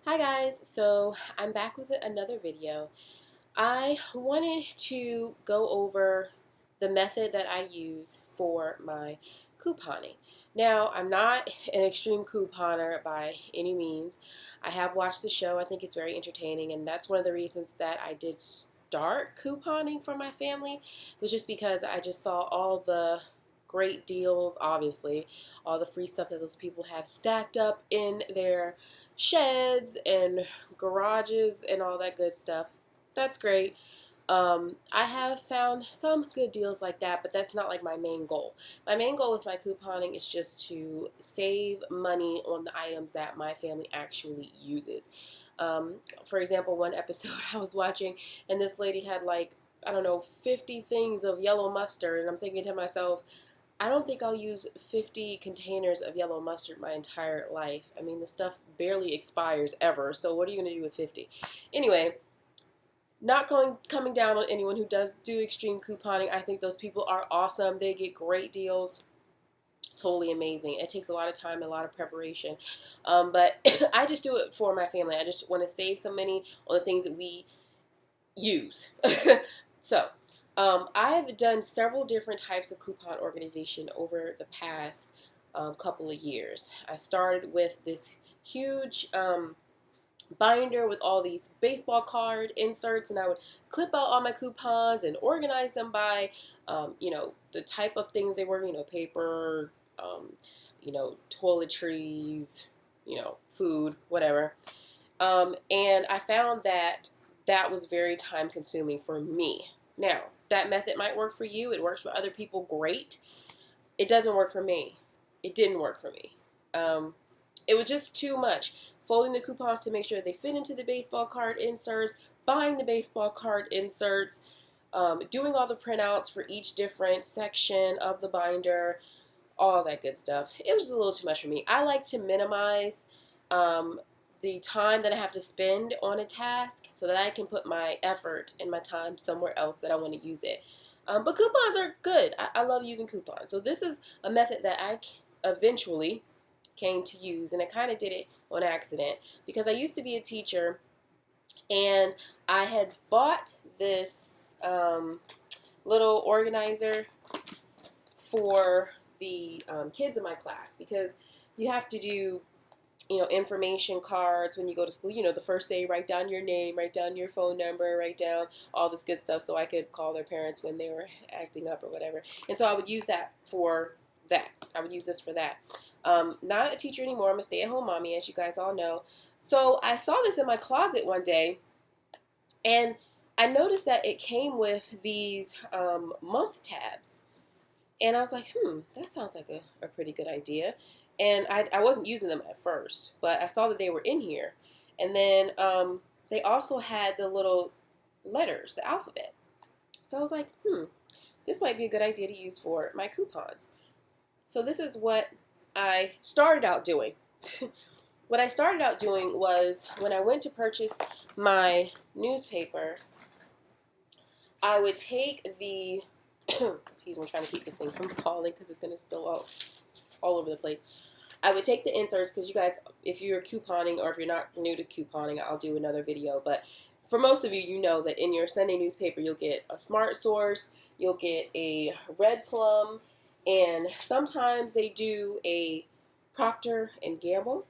Hi guys, so I'm back with another video. I wanted to go over the method that I use for my couponing. Now, I'm not an extreme couponer by any means. I have watched the show. I think it's very entertaining, and that's one of the reasons that I did start couponing for my family, was just because I just saw all the great deals, obviously, all the free stuff that those people have stacked up in their sheds and garages and all that good stuff. That's great. I have found some good deals like that, but that's not like my main goal. My main goal with my couponing is just to save money on the items that my family actually uses. For example, one episode I was watching, and this lady had like, I don't know, 50 things of yellow mustard, and I'm thinking to myself, I don't think I'll use 50 containers of yellow mustard my entire life. I mean, the stuff barely expires ever, so what are you going to do with 50? Anyway, not coming down on anyone who does do extreme couponing. I think those people are awesome. They get great deals. Totally amazing. It takes a lot of time and a lot of preparation. But I just do it for my family. I just want to save some money on the things that we use. So, I've done several different types of coupon organization over the past couple of years. I started with this huge binder with all these baseball card inserts, and I would clip out all my coupons and organize them by, the type of things they were, paper, toiletries, food, whatever. And I found that that was very time consuming for me. Now, that method might work for you. It works for other people, great. It doesn't work for me. It didn't work for me. It was just too much. Folding the coupons to make sure they fit into the baseball card inserts, buying the baseball card inserts, doing all the printouts for each different section of the binder, all that good stuff. It was a little too much for me. I like to minimize the time that I have to spend on a task so that I can put my effort and my time somewhere else that I want to use it. But coupons are good. I love using coupons. So this is a method that I eventually came to use, and I kind of did it on accident because I used to be a teacher, and I had bought this little organizer for the kids in my class, because you have to do information cards when you go to school. The first day, write down your name, write down your phone number, write down all this good stuff so I could call their parents when they were acting up or whatever. And so I would use that for that. I would use this for that. Not a teacher anymore. I'm a stay-at-home mommy, as you guys all know. So I saw this in my closet one day, and I noticed that it came with these month tabs. And I was like, that sounds like a pretty good idea. And I wasn't using them at first, but I saw that they were in here. And then they also had the little letters, the alphabet. So I was like, this might be a good idea to use for my coupons. So this is what I started out doing. What I started out doing was, when I went to purchase my newspaper, I would take the excuse me, I'm trying to keep this thing from falling because it's going to spill out all over the place. I would take the inserts, because you guys, if you're couponing or if you're not new to couponing, I'll do another video. But for most of you, you know that in your Sunday newspaper, you'll get a Smart Source, you'll get a Red Plum, and sometimes they do a Procter and Gamble,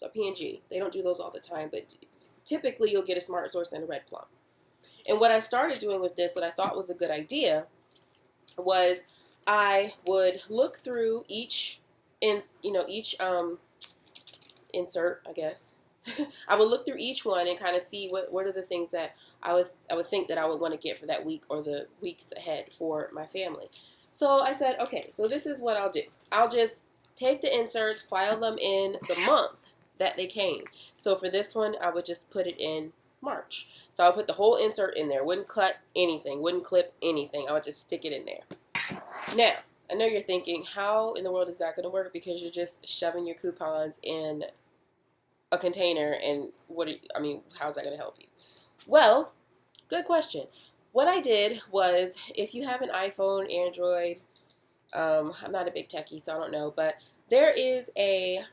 a P&G. They don't do those all the time, but typically you'll get a Smart Source and a Red Plum. And what I started doing with this, what I thought was a good idea, was I would look through each insert, I guess. I would look through each one and kind of see what are the things that I would think that I would want to get for that week or the weeks ahead for my family. So I said, okay, so this is what I'll do. I'll just take the inserts, file them in the month that they came. So for this one, I would just put it in March. So I would put the whole insert in there. Wouldn't cut anything, wouldn't clip anything. I would just stick it in there. Now, I know you're thinking, how in the world is that going to work? Because you're just shoving your coupons in a container, and how's that going to help you? Well, good question. What I did was, if you have an iPhone, Android, I'm not a big techie, so I don't know, but there is a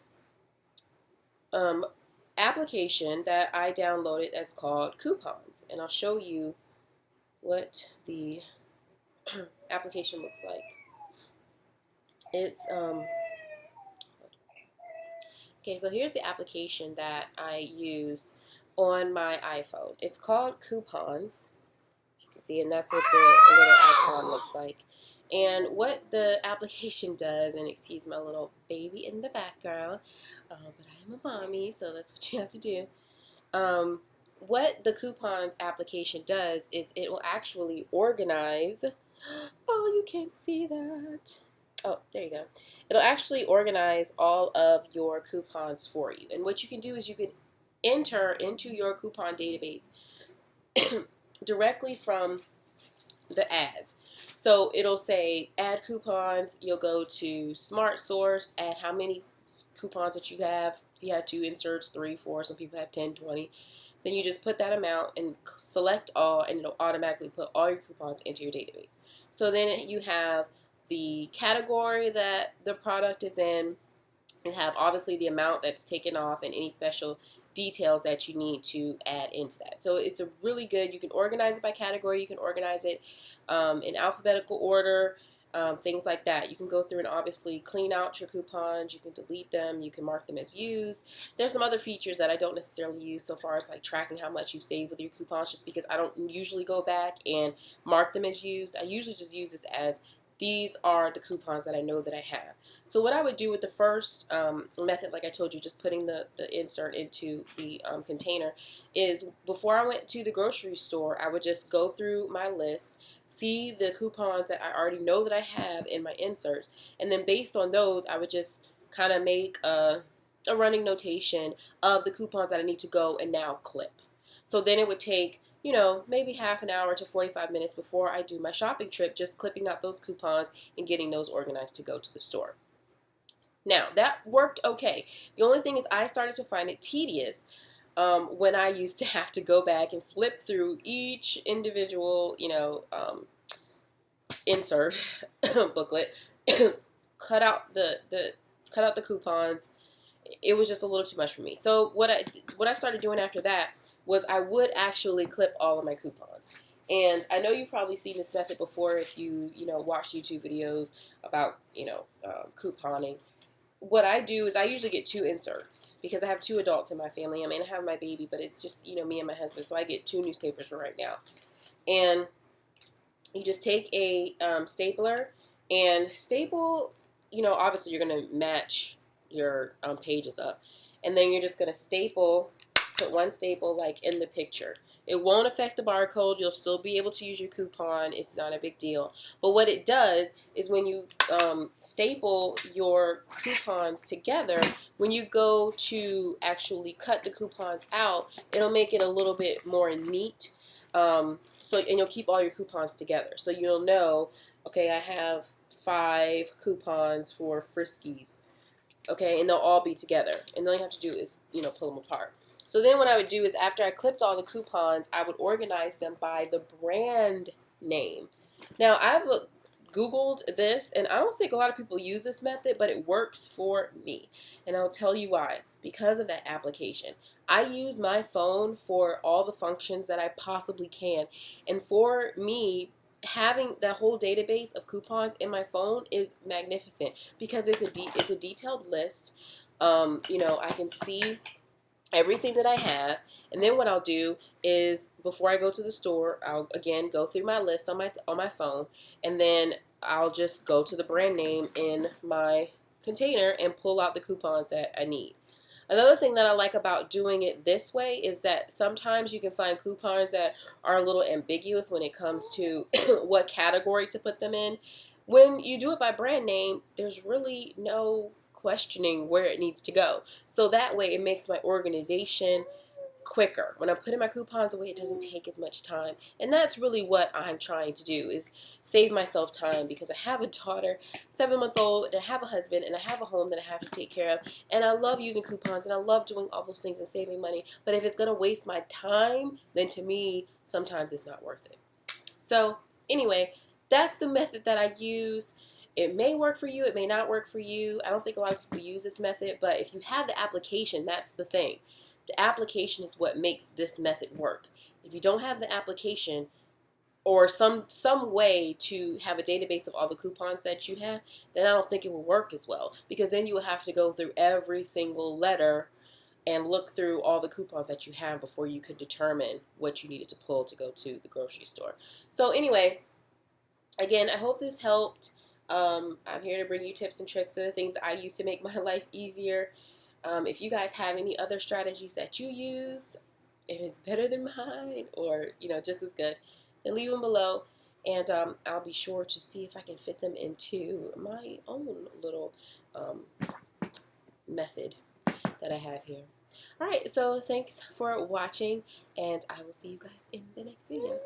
application that I downloaded that's called Coupons, and I'll show you what the application looks like. It's okay, so here's the application that I use on my iPhone. It's called Coupons. You can see, and that's what the little icon looks like. And what the application does, and excuse my little baby in the background, but I am a mommy, so that's what you have to do. What the Coupons application does is it will actually organize. Oh, you can't see that. Oh, there you go. It'll actually organize all of your coupons for you. And what you can do is you can enter into your coupon database directly from the ads. So it'll say add coupons. You'll go to Smart Source, add how many coupons that you have. If you have 2 inserts, 3, 4, some people have 10, 20. Then you just put that amount and select all, and it'll automatically put all your coupons into your database. So then you have the category that the product is in. You have obviously the amount that's taken off and any special details that you need to add into that. So it's a really good, you can organize it by category, you can organize it in alphabetical order, things like that. You can go through and obviously clean out your coupons, you can delete them, you can mark them as used. There's some other features that I don't necessarily use so far as like tracking how much you save with your coupons, just because I don't usually go back and mark them as used. I usually just use this as these are the coupons that I know that I have. So what I would do with the first method, like I told you, just putting the insert into the container, is before I went to the grocery store, I would just go through my list, see the coupons that I already know that I have in my inserts, and then based on those, I would just kind of make a running notation of the coupons that I need to go and now clip. So then it would take, you know, maybe half an hour to 45 minutes before I do my shopping trip, just clipping out those coupons and getting those organized to go to the store. Now, that worked okay. The only thing is I started to find it tedious when I used to have to go back and flip through each individual, insert booklet, cut out the coupons. It was just a little too much for me. So what I started doing after that was I would actually clip all of my coupons. And I know you've probably seen this method before if you watch YouTube videos about couponing. What I do is I usually get 2 inserts because I have 2 adults in my family. I mean, I have my baby, but it's just, me and my husband. So I get 2 newspapers for right now. And you just take a stapler and staple, obviously you're going to match your pages up. And then you're just going to put one staple like in the picture. It won't affect the barcode. You'll still be able to use your coupon. It's not a big deal. But what it does is when you staple your coupons together, when you go to actually cut the coupons out, it'll make it a little bit more neat. And you'll keep all your coupons together. So you'll know, okay, I have 5 coupons for Friskies. Okay, and they'll all be together. And all you have to do is, pull them apart. So then what I would do is after I clipped all the coupons, I would organize them by the brand name. Now, I've Googled this, and I don't think a lot of people use this method, but it works for me. And I'll tell you why. Because of that application. I use my phone for all the functions that I possibly can. And for me, having the whole database of coupons in my phone is magnificent because it's a detailed list. I can see everything that I have, and then what I'll do is before I go to the store, I'll again go through my list on my phone, and then I'll just go to the brand name in my container and pull out the coupons that I need. Another thing that I like about doing it this way is that sometimes you can find coupons that are a little ambiguous when it comes to what category to put them in. When you do it by brand name, there's really no questioning where it needs to go. So that way it makes my organization quicker. When I'm putting my coupons away, it doesn't take as much time. And that's really what I'm trying to do, is save myself time, because I have a daughter, 7-month-old, and I have a husband, and I have a home that I have to take care of. And I love using coupons, and I love doing all those things and saving money. But if it's going to waste my time, then to me, sometimes it's not worth it. So anyway, that's the method that I use. It may work for you. It may not work for you. I don't think a lot of people use this method, but if you have the application, that's the thing. The application is what makes this method work. If you don't have the application or some way to have a database of all the coupons that you have, then I don't think it will work as well, because then you will have to go through every single letter and look through all the coupons that you have before you could determine what you needed to pull to go to the grocery store. So anyway, again, I hope this helped. I'm here to bring you tips and tricks of the things that I use to make my life easier. If you guys have any other strategies that you use, if it's better than mine or, just as good, then leave them below. And I'll be sure to see if I can fit them into my own little method that I have here. All right, so thanks for watching, and I will see you guys in the next video.